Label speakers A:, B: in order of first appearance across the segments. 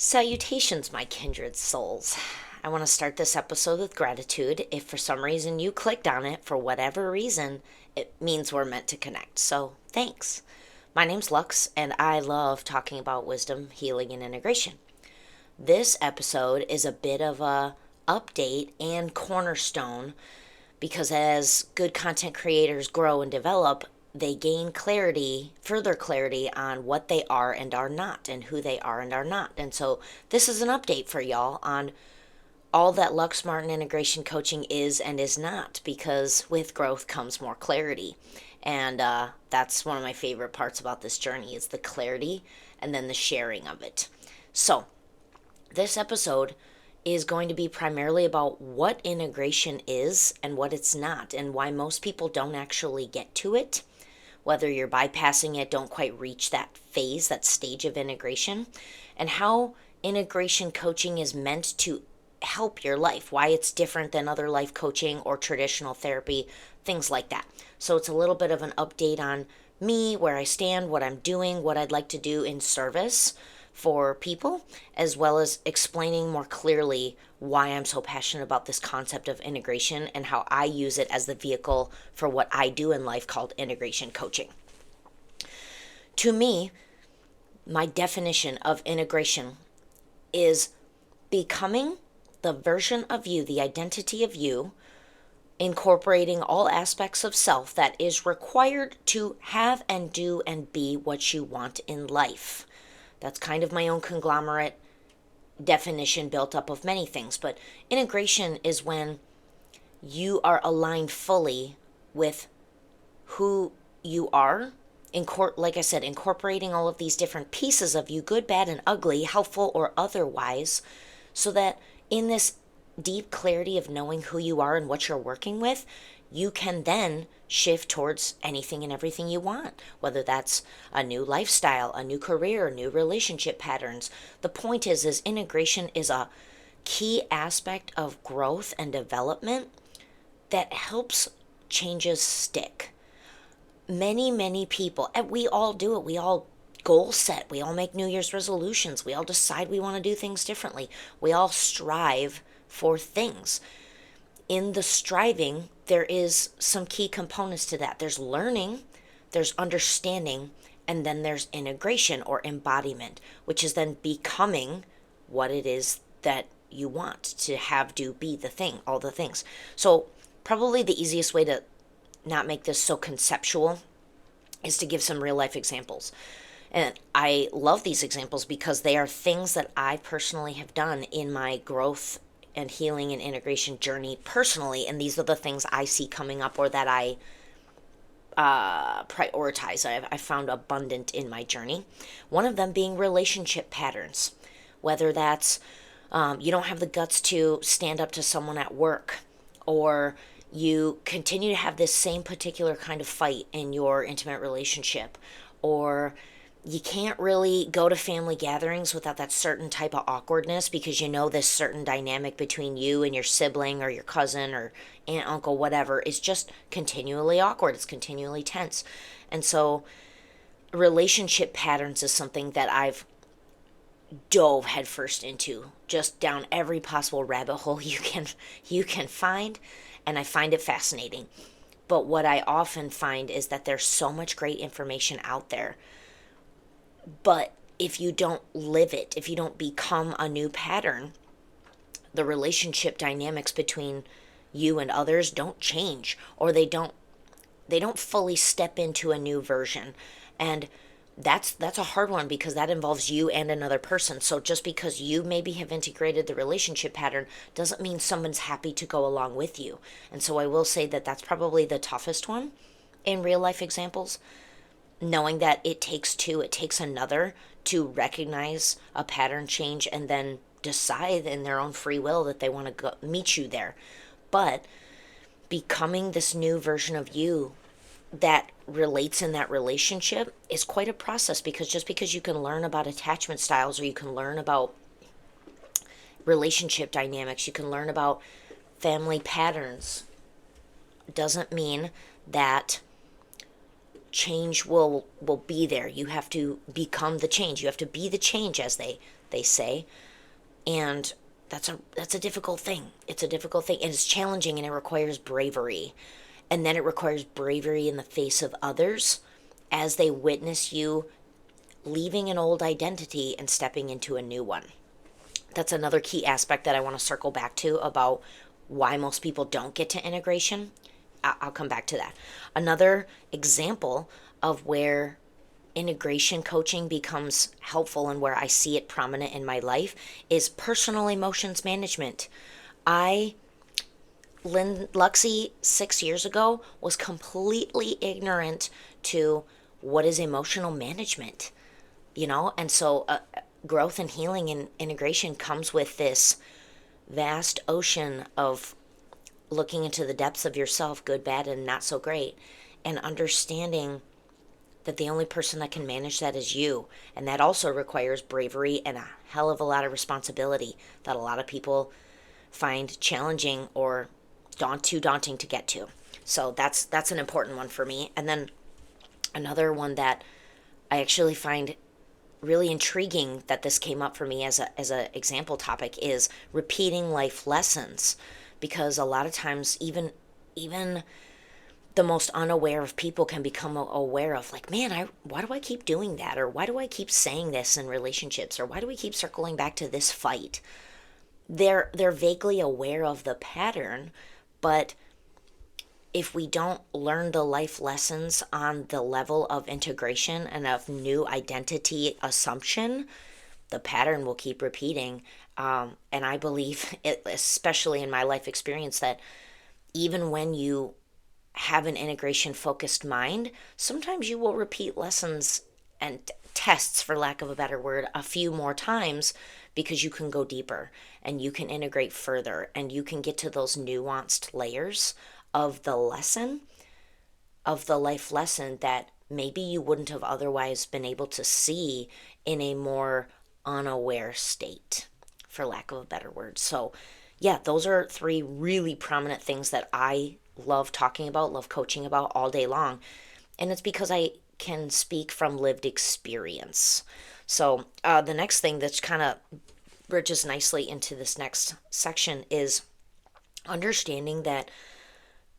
A: Salutations, my kindred souls. I want to start this episode with gratitude. If for some reason you clicked on it, for whatever reason, it means we're meant to connect. So thanks. My name's Lux, and I love talking about wisdom, healing, and integration. This episode is a bit of a update and cornerstone because as good content creators grow and develop, they gain clarity, further clarity on what they are and are not, and who they are and are not. And so this is an update for y'all on all that Lux Martin Integration coaching is and is not, because with growth comes more clarity. And that's one of my favorite parts about this journey is the clarity and then the sharing of it. So this episode is going to be primarily about what integration is and what it's not, and why most people don't actually get to it, whether you're bypassing it, don't quite reach that phase, that stage of integration, and how integration coaching is meant to help your life, why it's different than other life coaching or traditional therapy, things like that. So it's a little bit of an update on me, where I stand, what I'm doing, what I'd like to do in service for people, as well as explaining more clearly why I'm so passionate about this concept of integration and how I use it as the vehicle for what I do in life called integration coaching. To me, my definition of integration is becoming the version of you, the identity of you, incorporating all aspects of self that is required to have and do and be what you want in life. That's kind of my own conglomerate definition built up of many things. But integration is when you are aligned fully with who you are. Like I said, incorporating all of these different pieces of you, good, bad, and ugly, helpful or otherwise, so that in this deep clarity of knowing who you are and what you're working with, you can then shift towards anything and everything you want, whether that's a new lifestyle, a new career, new relationship patterns. The point is integration is a key aspect of growth and development that helps changes stick. Many people, and we all do it, we all goal set, we all make New Year's resolutions, we all decide we want to do things differently, we all strive for things. In the striving, there is some key components to that. There's learning, there's understanding, and then there's integration or embodiment, which is then becoming what it is that you want to have, do, be, the thing, all the things. So probably the easiest way to not make this so conceptual is to give some real life examples. And I love these examples because they are things that I personally have done in my growth and healing and integration journey personally, and these are the things I see coming up or that I prioritize. I found abundant in my journey. One of them being relationship patterns, whether that's you don't have the guts to stand up to someone at work, or you continue to have this same particular kind of fight in your intimate relationship, or you can't really go to family gatherings without that certain type of awkwardness because you know this certain dynamic between you and your sibling or your cousin or aunt, uncle, whatever is just continually awkward. It's continually tense. And so relationship patterns is something that I've dove headfirst into, just down every possible rabbit hole you can find, and I find it fascinating. But what I often find is that there's so much great information out there. But if you don't live it, if you don't become a new pattern, the relationship dynamics between you and others don't change, or they don't fully step into a new version. And that's a hard one because that involves you and another person. So just because you maybe have integrated the relationship pattern doesn't mean someone's happy to go along with you. And so I will say that that's probably the toughest one in real life examples, knowing that it takes two, it takes another to recognize a pattern change and then decide in their own free will that they want to go meet you there. But becoming this new version of you that relates in that relationship is quite a process, because just because you can learn about attachment styles or you can learn about relationship dynamics, you can learn about family patterns, doesn't mean that change will be there. You have to become the change. You have to be the change, as they say. And that's a difficult thing. It's a difficult thing, and it's challenging, and it requires bravery. And then it requires bravery in the face of others as they witness you leaving an old identity and stepping into a new one. That's another key aspect that I want to circle back to about why most people don't get to integration. I'll come back to that. Another example of where integration coaching becomes helpful and where I see it prominent in my life is personal emotions management. I, Luxie, 6 years ago, was completely ignorant to what is emotional management, and so growth and healing and integration comes with this vast ocean of looking into the depths of yourself, good, bad, and not so great, and understanding that the only person that can manage that is you. And that also requires bravery and a hell of a lot of responsibility that a lot of people find challenging or too daunting to get to. So that's an important one for me. And then another one that I actually find really intriguing that this came up for me as a example topic is repeating life lessons, because a lot of times even the most unaware of people can become aware of, like, man, why do I keep doing that, or why do I keep saying this in relationships, or why do we keep circling back to this fight? They're vaguely aware of the pattern, but if we don't learn the life lessons on the level of integration and of new identity assumption, the pattern will keep repeating. And I believe, especially in my life experience, that even when you have an integration focused mind, sometimes you will repeat lessons and tests, for lack of a better word, a few more times, because you can go deeper and you can integrate further and you can get to those nuanced layers of the lesson, of the life lesson, that maybe you wouldn't have otherwise been able to see in a more unaware state, for lack of a better word. So, yeah, those are three really prominent things that I love talking about, love coaching about all day long. And it's because I can speak from lived experience. So, the next thing that's kind of bridges nicely into this next section is understanding that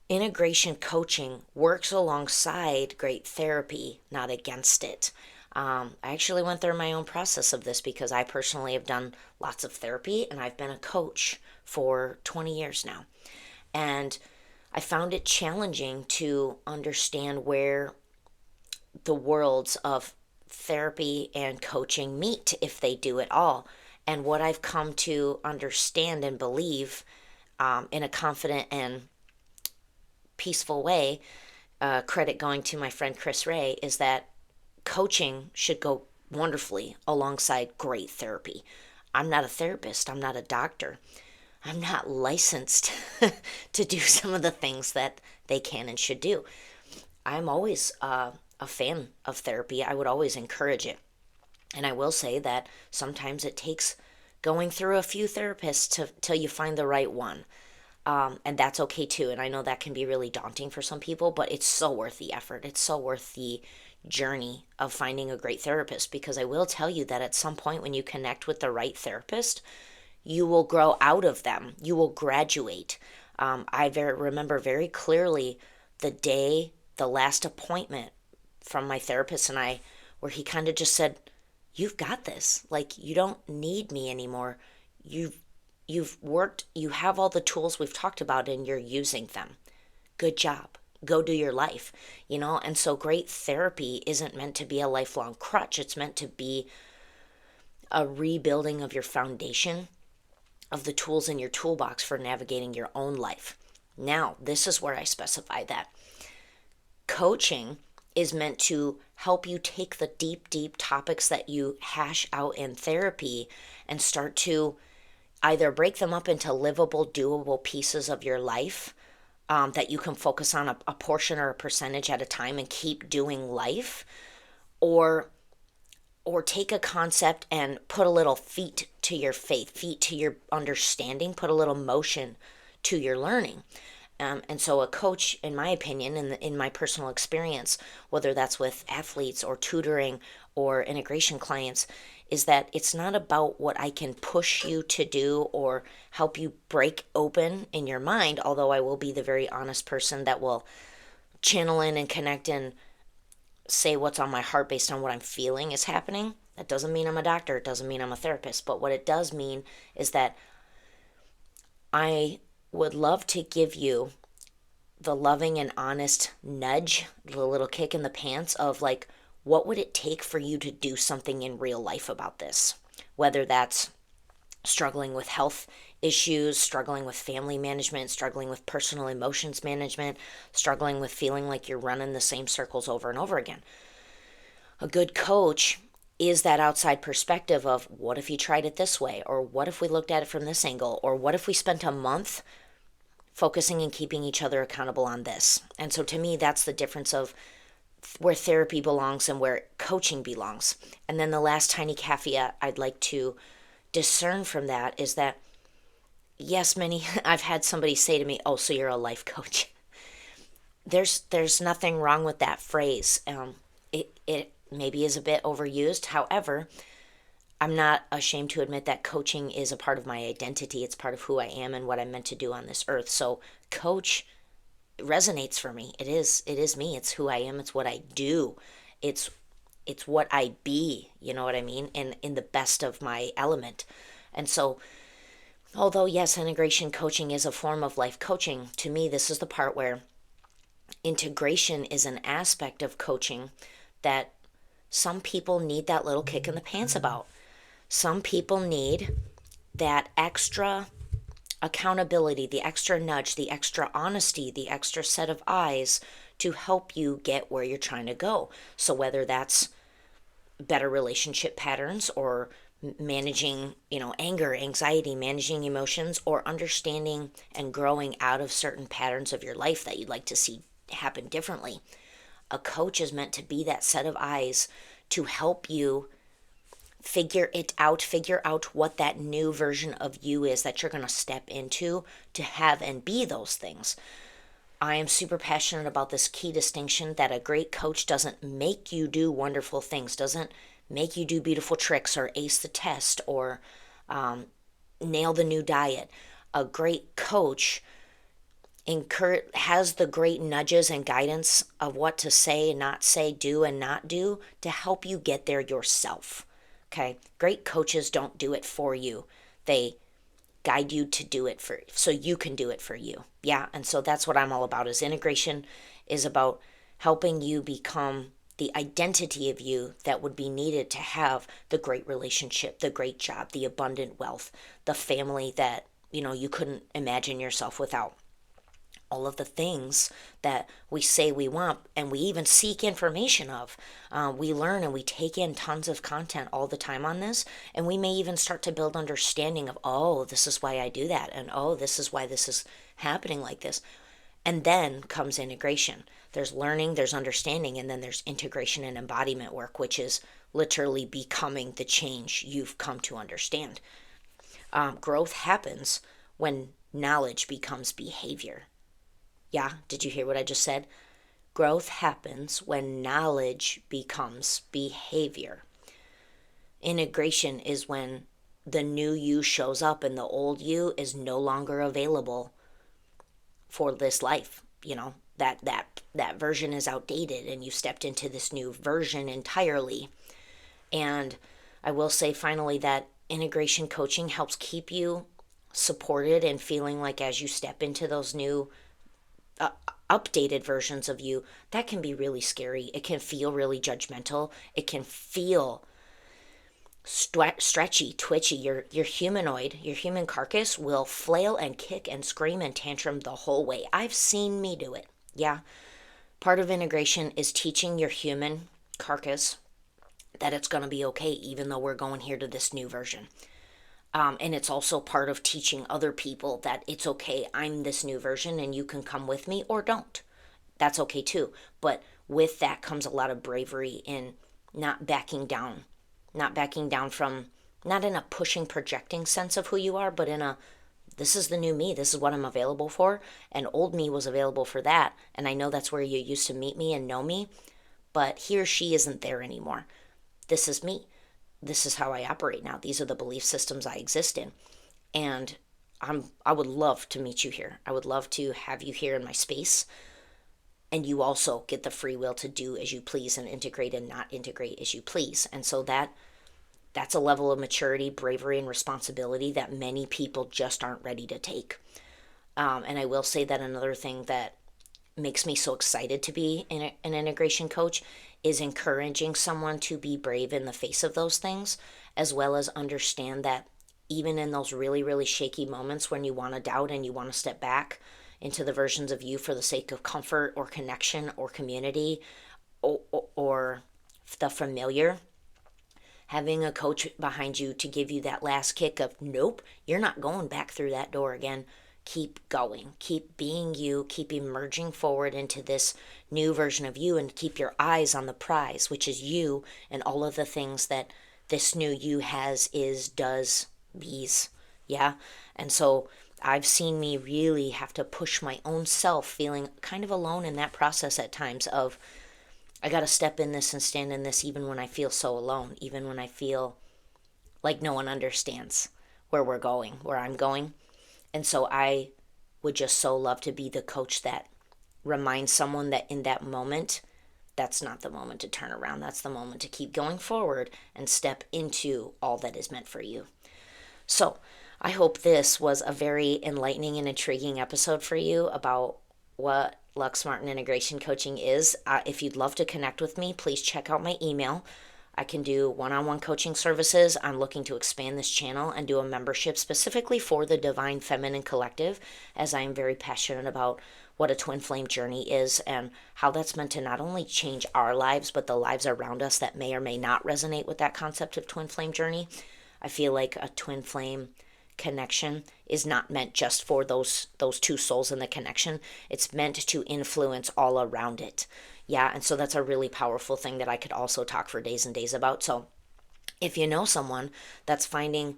A: integration coaching works alongside great therapy, not against it. I actually went through my own process of this because I personally have done lots of therapy and I've been a coach for 20 years now. And I found it challenging to understand where the worlds of therapy and coaching meet, if they do at all. And what I've come to understand and believe, in a confident and peaceful way, credit going to my friend Chris Ray, is that coaching should go wonderfully alongside great therapy. I'm not a therapist, I'm not a doctor, I'm not licensed to do some of the things that they can and should do. I'm always a fan of therapy. I would always encourage it. And I will say that sometimes it takes going through a few therapists till you find the right one. And that's okay too. And I know that can be really daunting for some people, but it's so worth the effort. It's so worth the journey of finding a great therapist, because I will tell you that at some point when you connect with the right therapist, you will grow out of them. You will graduate. Remember very clearly the last appointment from my therapist and I, where he kind of just said, "You've got this. Like, you don't need me anymore. You've worked, you have all the tools we've talked about and you're using them. Good job. Go do your life." And so great therapy isn't meant to be a lifelong crutch. It's meant to be a rebuilding of your foundation, of the tools in your toolbox for navigating your own life. Now, this is where I specify that coaching is meant to help you take the deep, deep topics that you hash out in therapy and start to either break them up into livable, doable pieces of your life, that you can focus on a portion or a percentage at a time and keep doing life, or take a concept and put a little feet to your faith, feet to your understanding, put a little motion to your learning. And so a coach, in my opinion, in my personal experience, whether that's with athletes or tutoring or integration clients, is that it's not about what I can push you to do or help you break open in your mind, although I will be the very honest person that will channel in and connect and say what's on my heart based on what I'm feeling is happening. That doesn't mean I'm a doctor. It doesn't mean I'm a therapist. But what it does mean is that I would love to give you the loving and honest nudge, the little kick in the pants of like, what would it take for you to do something in real life about this? Whether that's struggling with health issues, struggling with family management, struggling with personal emotions management, struggling with feeling like you're running the same circles over and over again. A good coach is that outside perspective of what if you tried it this way, or what if we looked at it from this angle, or what if we spent a month focusing and keeping each other accountable on this. And so to me, that's the difference of where therapy belongs and where coaching belongs. And then the last tiny caveat I'd like to discern from that is that, yes, I've had somebody say to me, oh, so you're a life coach. There's nothing wrong with that phrase. It maybe is a bit overused. However, I'm not ashamed to admit that coaching is a part of my identity. It's part of who I am and what I'm meant to do on this earth. So coach resonates for me. It is me. It's who I am. It's what I do. It's what I be, you know what I mean? And in the best of my element. And so although yes, integration coaching is a form of life coaching, to me this is the part where integration is an aspect of coaching that some people need that little kick in the pants about. Some people need that extra accountability, the extra nudge, the extra honesty, the extra set of eyes to help you get where you're trying to go. So whether that's better relationship patterns or managing, anger, anxiety, managing emotions, or understanding and growing out of certain patterns of your life that you'd like to see happen differently. A coach is meant to be that set of eyes to help you figure out what that new version of you is that you're going to step into to have and be those things. I am super passionate about this key distinction that a great coach doesn't make you do wonderful things, doesn't make you do beautiful tricks or ace the test or nail the new diet. A great coach has the great nudges and guidance of what to say and not say, do and not do to help you get there yourself. Okay, great coaches don't do it for you. They guide you to do it so you can do it for you. Yeah, and so that's what I'm all about. Is integration is about helping you become the identity of you that would be needed to have the great relationship, the great job, the abundant wealth, the family that you couldn't imagine yourself without. All of the things that we say we want and we even seek information of. We learn and we take in tons of content all the time on this, and we may even start to build understanding of, oh, this is why I do that, and oh, this is why this is happening like this. And then comes integration. There's learning, there's understanding, and then there's integration and embodiment work, which is literally becoming the change you've come to understand. Growth happens when knowledge becomes behavior. Yeah, did you hear what I just said? Growth happens when knowledge becomes behavior. Integration is when the new you shows up and the old you is no longer available for this life. That version is outdated and you stepped into this new version entirely. And I will say finally that integration coaching helps keep you supported and feeling like as you step into those new updated versions of you, that can be really scary. It can feel really judgmental. It can feel stretchy, twitchy. Your humanoid, your human carcass will flail and kick and scream and tantrum the whole way. I've seen me do it. Yeah. Part of integration is teaching your human carcass that it's going to be okay, even though we're going here to this new version. And it's also part of teaching other people that it's okay, I'm this new version and you can come with me or don't. That's okay too. But with that comes a lot of bravery in not backing down from, not in a pushing, projecting sense of who you are, but in a, this is the new me. This is what I'm available for. And old me was available for that. And I know that's where you used to meet me and know me, but he or she isn't there anymore. This is me. This is how I operate now. These are the belief systems I exist in. And I would love to meet you here. I would love to have you here in my space. And you also get the free will to do as you please and integrate and not integrate as you please. And so that's a level of maturity, bravery, and responsibility that many people just aren't ready to take. And I will say that another thing that makes me so excited to be an integration coach is encouraging someone to be brave in the face of those things, as well as understand that even in those really, really shaky moments when you want to doubt and you want to step back into the versions of you for the sake of comfort or connection or community or the familiar, having a coach behind you to give you that last kick of, nope, you're not going back through that door again. Keep going, keep being you, keep emerging forward into this new version of you, and keep your eyes on the prize, which is you and all of the things that this new you has, is, does, bees. Yeah. And so I've seen me really have to push my own self, feeling kind of alone in that process at times of, I got to step in this and stand in this even when I feel so alone, even when I feel like no one understands where we're going, where I'm going. And so I would just so love to be the coach that reminds someone that in that moment, that's not the moment to turn around. That's the moment to keep going forward and step into all that is meant for you. So I hope this was a very enlightening and intriguing episode for you about what Lux Martin Integration Coaching is. If you'd love to connect with me, please check out my email. I can do one-on-one coaching services. I'm looking to expand this channel and do a membership specifically for the Divine Feminine Collective, as I am very passionate about what a twin flame journey is and how that's meant to not only change our lives, but the lives around us that may or may not resonate with that concept of twin flame journey. I feel like a twin flame connection is not meant just for those two souls in the connection. It's meant to influence all around it. Yeah, and so that's a really powerful thing that I could also talk for days and days about. So if you know someone that's finding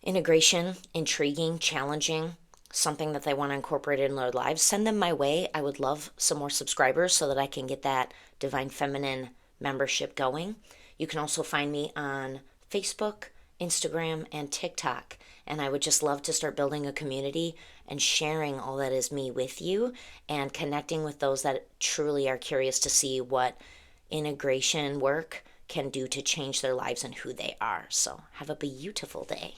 A: integration intriguing, challenging, something that they want to incorporate in their lives, send them my way. I would love some more subscribers so that I can get that Divine Feminine membership going. You can also find me on Facebook, Instagram, and TikTok. And I would just love to start building a community and sharing all that is me with you and connecting with those that truly are curious to see what integration work can do to change their lives and who they are. So have a beautiful day.